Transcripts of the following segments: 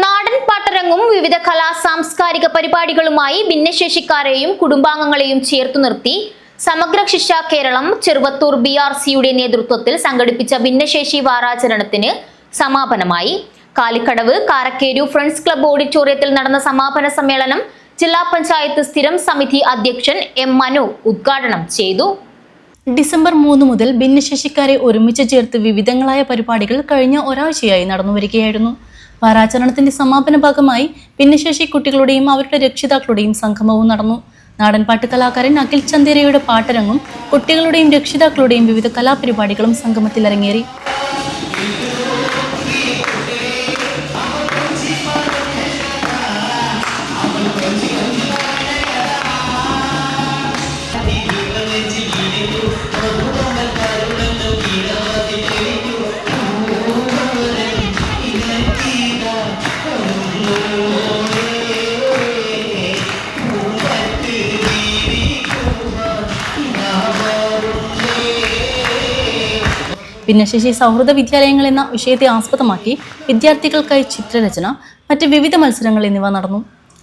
നാടൻ പാട്ടരങ്ങും വിവിധ കലാ സാംസ്കാരിക പരിപാടികളുമായി ഭിന്നശേഷിക്കാരെയും കുടുംബാംഗങ്ങളെയും ചേർത്തു നിർത്തി സമഗ്ര ശിക്ഷ കേരളം ചെറുവത്തൂർ BRCയുടെ നേതൃത്വത്തിൽ സംഘടിപ്പിച്ച ഭിന്നശേഷി വാരാചരണത്തിന് സമാപനമായി. കാലിക്കടവ് കാരക്കേരു ഫ്രണ്ട്സ് ക്ലബ്ബ് ഓഡിറ്റോറിയത്തിൽ നടന്ന സമാപന സമ്മേളനം ജില്ലാ പഞ്ചായത്ത് സ്ഥിരം സമിതി അധ്യക്ഷൻ M. മനു ഉദ്ഘാടനം ചെയ്തു. ഡിസംബർ 3 മുതൽ ഭിന്നശേഷിക്കാരെ ഒരുമിച്ച് ചേർത്ത് വിവിധങ്ങളായ പരിപാടികൾ കഴിഞ്ഞ ഒരാഴ്ചയായി നടന്നുവരികയായിരുന്നു. വാരാചരണത്തിന്റെ സമാപന ഭാഗമായി ഭിന്നശേഷി കുട്ടികളുടെയും അവരുടെ രക്ഷിതാക്കളുടെയും സംഗമവും നടന്നു. നാടൻപാട്ട് കലാകാരൻ അഖിൽ ചന്ദേരയുടെ പാട്ടരങ്ങും കുട്ടികളുടെയും രക്ഷിതാക്കളുടെയും വിവിധ കലാപരിപാടികളും സംഗമത്തിൽ അരങ്ങേറി. ഭിന്നശേഷി സൗഹൃദ വിദ്യാലയങ്ങൾ എന്ന വിഷയത്തെ ആസ്പദമാക്കി വിദ്യാർത്ഥികൾക്കായി ചിത്രരചന, മറ്റ് വിവിധ മത്സരങ്ങൾ എന്നിവ നടന്നു.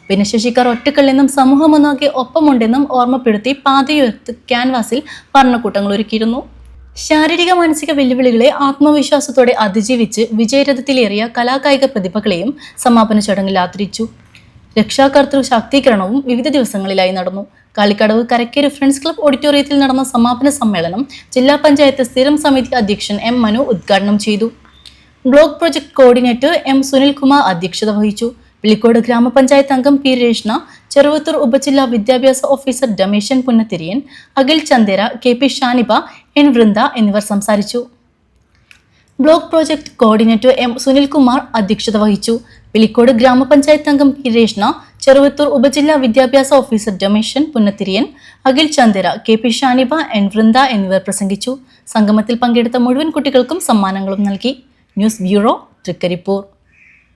ഭിന്നശേഷിക്കാർ ഒറ്റക്കല്ലെന്നും സമൂഹമൊന്നാകെ ഒപ്പമുണ്ടെന്നും ഓർമ്മപ്പെടുത്തി പാതയുയർത്ത് ക്യാൻവാസിൽ വർണ്ണക്കൂട്ടങ്ങൾ ഒരുക്കിയിരുന്നു. ശാരീരിക മാനസിക വെല്ലുവിളികളെ ആത്മവിശ്വാസത്തോടെ അതിജീവിച്ച് വിജയരഥത്തിലേറിയ കലാകായിക പ്രതിഭകളെയും സമാപന ചടങ്ങിൽ ആദരിച്ചു. രക്ഷാകർതൃ ശാക്തീകരണവും വിവിധ ദിവസങ്ങളിലായി നടന്നു. കാലിക്കടവ് കരക്കേരു ഫ്രണ്ട്സ് ക്ലബ്ബ് ഓഡിറ്റോറിയത്തിൽ നടന്ന സമാപന സമ്മേളനം ജില്ലാ പഞ്ചായത്ത് സ്ഥിരം സമിതി അധ്യക്ഷൻ M. മനു ഉദ്ഘാടനം ചെയ്തു. Block project coordinator M. Sunilkumar അധ്യക്ഷത വഹിച്ചു. വിളിക്കോട് ഗ്രാമപഞ്ചായത്ത് അംഗം P. രേഷ്ണ, ചെറുവത്തൂർ ഉപജില്ലാ വിദ്യാഭ്യാസ officer Rameshan Punnathiriyan, Akhil Chandera, KP Shaniba, N. Vrinda എന്നിവർ സംസാരിച്ചു. Block project coordinator M. Sunilkumar അധ്യക്ഷത വഹിച്ചു. വിളിക്കോട് ഗ്രാമപഞ്ചായത്ത് അംഗം P. രേഷ്ണ, ചെറുവത്തൂർ ഉപജില്ലാ വിദ്യാഭ്യാസ officer Rameshan Punnathiriyan, Akhil Chandera, KP Shaniba, N. Vrinda എന്നിവർ പ്രസംഗിച്ചു. സംഗമത്തിൽ പങ്കെടുത്ത മുഴുവൻ കുട്ടികൾക്കും സമ്മാനങ്ങളും നൽകി. News bureau, Trikaripur.